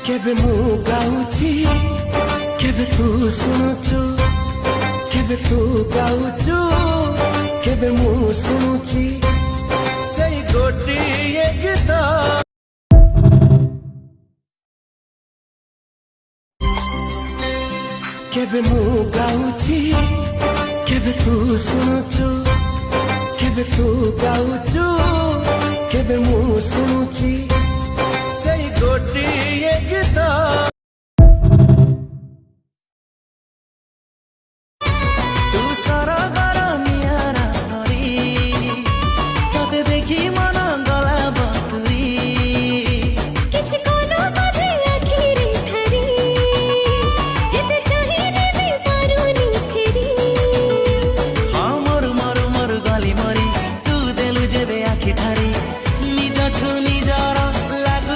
केबे मु गाउची केबे तू सुनुचु केबे तू गाउचु केबे मु सुनुची सेई गोटिए गीत केबे मु गाउची केबे तू सुनुचु केबे तू गाउचु केबे मु सुनुची